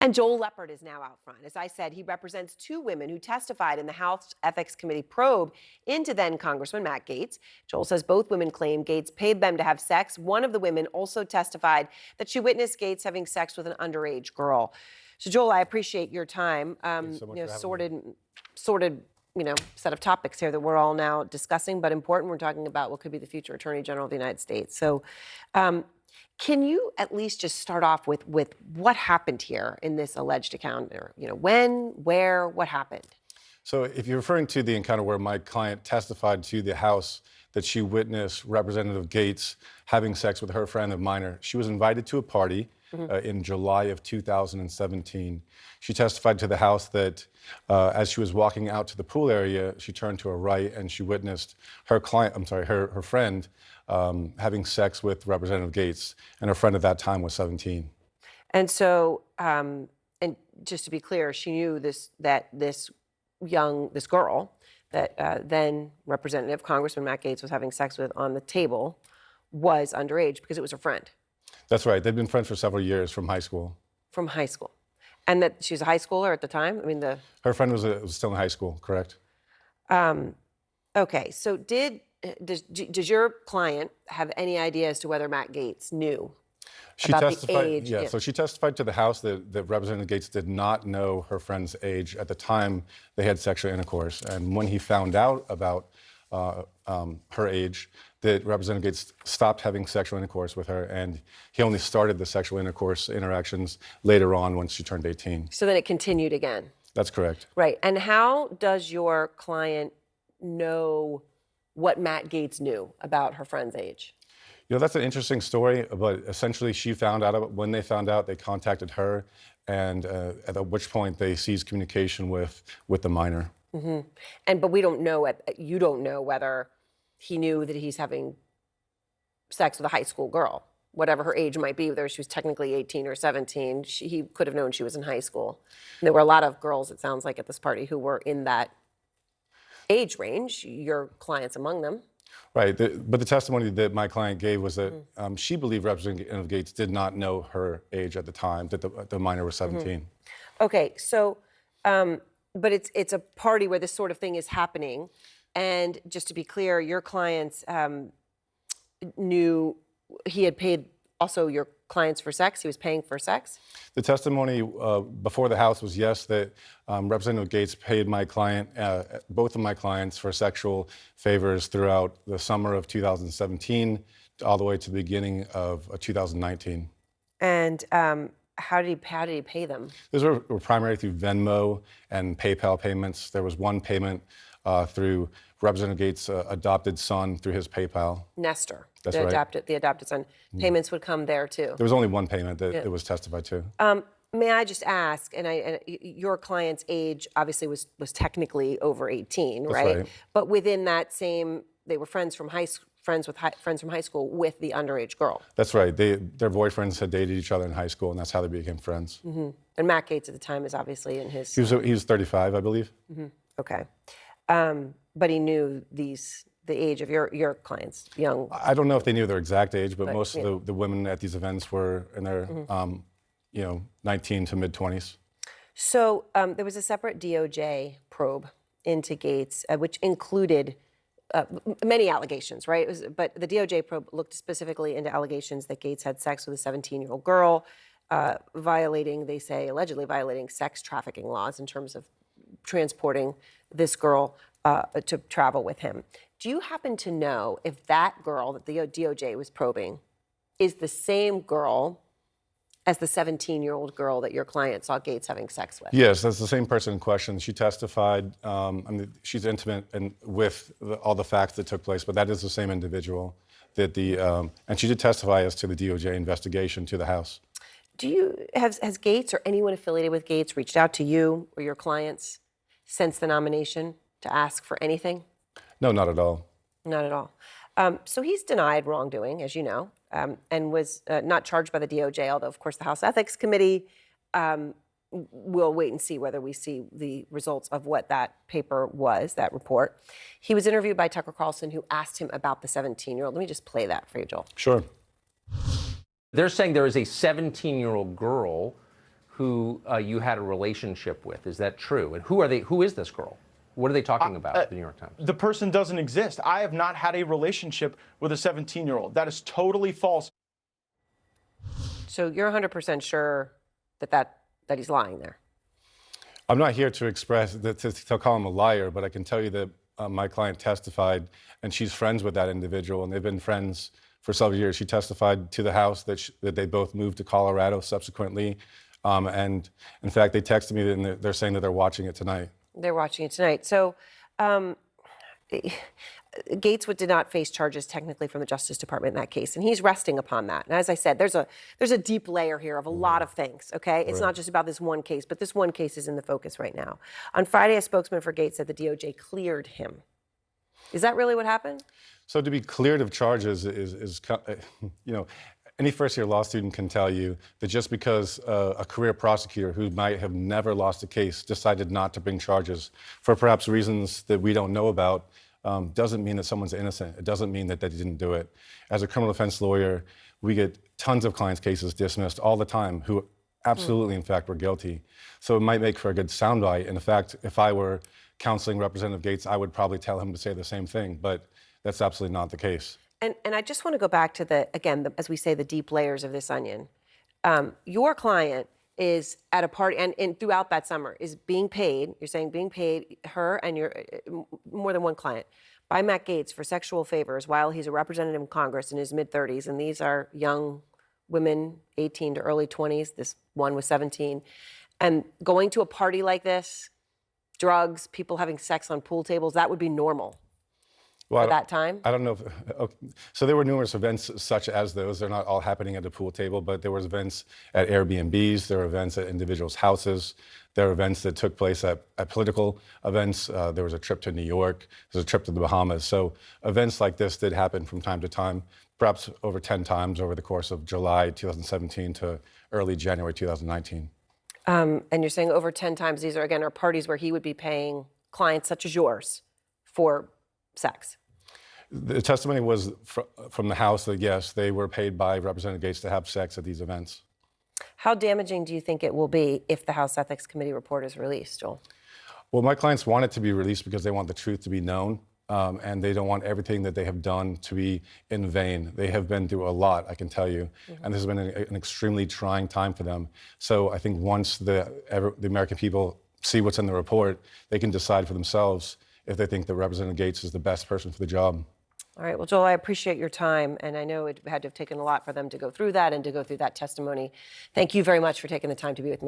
And Joel Leppert is now out front. As I said, he represents two women who testified in the House Ethics Committee probe into then Congressman Matt Gaetz. Joel says both women claim Gaetz paid them to have sex. One of the women also testified that she witnessed Gaetz having sex with an underage girl. So, Joel, I appreciate your time. Thanks so much for having me. Sorted, set of topics here that we're all now discussing, but important. We're talking about what could be the future Attorney General of the United States. So, can you at least just start off with what happened here in this alleged encounter? When, where, what happened? So if you're referring to the encounter where my client testified to the House that she witnessed Representative Gaetz having sex with her friend, a minor, she was invited to a party in July of 2017. She testified to the House that as she was walking out to the pool area, she turned to her right and she witnessed her friend having sex with Representative Gaetz, and her friend at that time was 17. And so, and just to be clear, she knew this girl that then Representative Congressman Matt Gaetz was having sex with on the table was underage because it was her friend. That's right. They'd been friends for several years from high school. From high school. And that she was a high schooler at the time? Her friend was still in high school, correct? Okay, so does your client have any idea as to whether Matt Gaetz knew about the age? Yeah, so she testified to the House that Representative Gaetz did not know her friend's age at the time they had sexual intercourse. And when he found out about her age, that Representative Gaetz stopped having sexual intercourse with her, and he only started the sexual intercourse interactions later on once she turned 18. So then it continued again? That's correct. Right, and how does your client know what Matt Gaetz knew about her friend's age? That's an interesting story, but essentially she found out when they found out, they contacted her, and at which point they seized communication with the minor. Mm-hmm. But we don't know, you don't know whether he knew that he's having sex with a high school girl, whatever her age might be, whether she was technically 18 or 17, he could have known she was in high school. And there were a lot of girls, it sounds like, at this party who were in that age range, your client's among them. Right, but the testimony that my client gave was that she believed Representative Gaetz did not know her age at the time, that the minor was 17. Okay, so, but it's a party where this sort of thing is happening, and just to be clear, your clients knew he had paid also your clients for sex? He was paying for sex? The testimony before the House was yes, that Representative Gaetz paid my client, both of my clients, for sexual favors throughout the summer of 2017 all the way to the beginning of 2019. And how did he pay them? Those were primarily through Venmo and PayPal payments. There was one payment through Representative Gaetz' adopted son through his PayPal. Nestor, That's right. The adopted son. Payments would come there too. There was only one payment that was testified to. May I just ask, and your client's age obviously was technically over 18, right? But within that same, they were friends from high school with the underage girl. That's right. Their boyfriends had dated each other in high school, and that's how they became friends. Mm-hmm. And Matt Gaetz at the time is obviously in his... He was 35, I believe. Mm-hmm. Okay. But he knew the age of your clients, young. I don't know if they knew their exact age, but most of the women at these events were in their, 19 to mid-20s. So there was a separate DOJ probe into Gaetz, which included many allegations, right? But the DOJ probe looked specifically into allegations that Gaetz had sex with a 17-year-old girl, allegedly violating sex trafficking laws in terms of transporting this girl to travel with him. Do you happen to know if that girl that the DOJ was probing is the same girl as the 17-year-old girl that your client saw Gaetz having sex with? Yes, that's the same person in question. She testified, she's intimate with all the facts that took place, but that is the same individual and she did testify as to the DOJ investigation to the House. Has Gaetz or anyone affiliated with Gaetz reached out to you or your clients since the nomination to ask for anything? No, not at all. Not at all. So he's denied wrongdoing, as you know, and was not charged by the DOJ, although, of course, the House Ethics Committee will wait and see whether we see the results of what that paper was, that report. He was interviewed by Tucker Carlson, who asked him about the 17-year-old. Let me just play that for you, Joel. Sure. They're saying there is a 17-year-old girl who you had a relationship with. Is that true? And who are they? Who is this girl? What are they talking about at the New York Times? The person doesn't exist. I have not had a relationship with a 17-year-old. That is totally false. So you're 100% sure that he's lying there? I'm not here to express, to call him a liar, but I can tell you that my client testified, and she's friends with that individual, and they've been friends for several years. She testified to the House that they both moved to Colorado subsequently. And in fact, they texted me and they're saying that they're watching it tonight. They're watching it tonight. So Gates did not face charges technically from the Justice Department in that case, and he's resting upon that. And as I said, there's a deep layer here of a lot of things, okay? It's not just about this one case, but this one case is in the focus right now. On Friday, a spokesman for Gates said the DOJ cleared him. Is that really what happened? So to be cleared of charges is any first-year law student can tell you that just because a career prosecutor who might have never lost a case decided not to bring charges for perhaps reasons that we don't know about, doesn't mean that someone's innocent. It doesn't mean that they didn't do it. As a criminal defense lawyer, we get tons of clients' cases dismissed all the time who absolutely, in fact, were guilty. So it might make for a good soundbite. And in fact, if I were counseling Representative Gates, I would probably tell him to say the same thing, but that's absolutely not the case. And I just want to go back to as we say, the deep layers of this onion. Your client is at a party, and throughout that summer, is being paid, you're saying being paid, her and your more than one client, by Matt Gaetz for sexual favors while he's a representative in Congress in his mid-30s, and these are young women, 18 to early 20s, this one was 17, and going to a party like this, drugs, people having sex on pool tables, that would be normal. Well, at that time? I don't know. Okay. So there were numerous events such as those. They're not all happening at the pool table, but there were events at Airbnbs. There were events at individuals' houses. There were events that took place at political events. There was a trip to New York. There was a trip to the Bahamas. So events like this did happen from time to time, perhaps over 10 times over the course of July 2017 to early January 2019. And you're saying over 10 times, these are parties where he would be paying clients such as yours for sex. The testimony was from the House that, yes, they were paid by Representative Gaetz to have sex at these events. How damaging do you think it will be if the House Ethics Committee report is released, Joel? Well, my clients want it to be released because they want the truth to be known, and they don't want everything that they have done to be in vain. They have been through a lot, I can tell you, and this has been an extremely trying time for them. So I think once the American people see what's in the report, they can decide for themselves if they think that Representative Gaetz is the best person for the job. All right. Well, Joel, I appreciate your time, and I know it had to have taken a lot for them to go through that and to go through that testimony. Thank you very much for taking the time to be with me.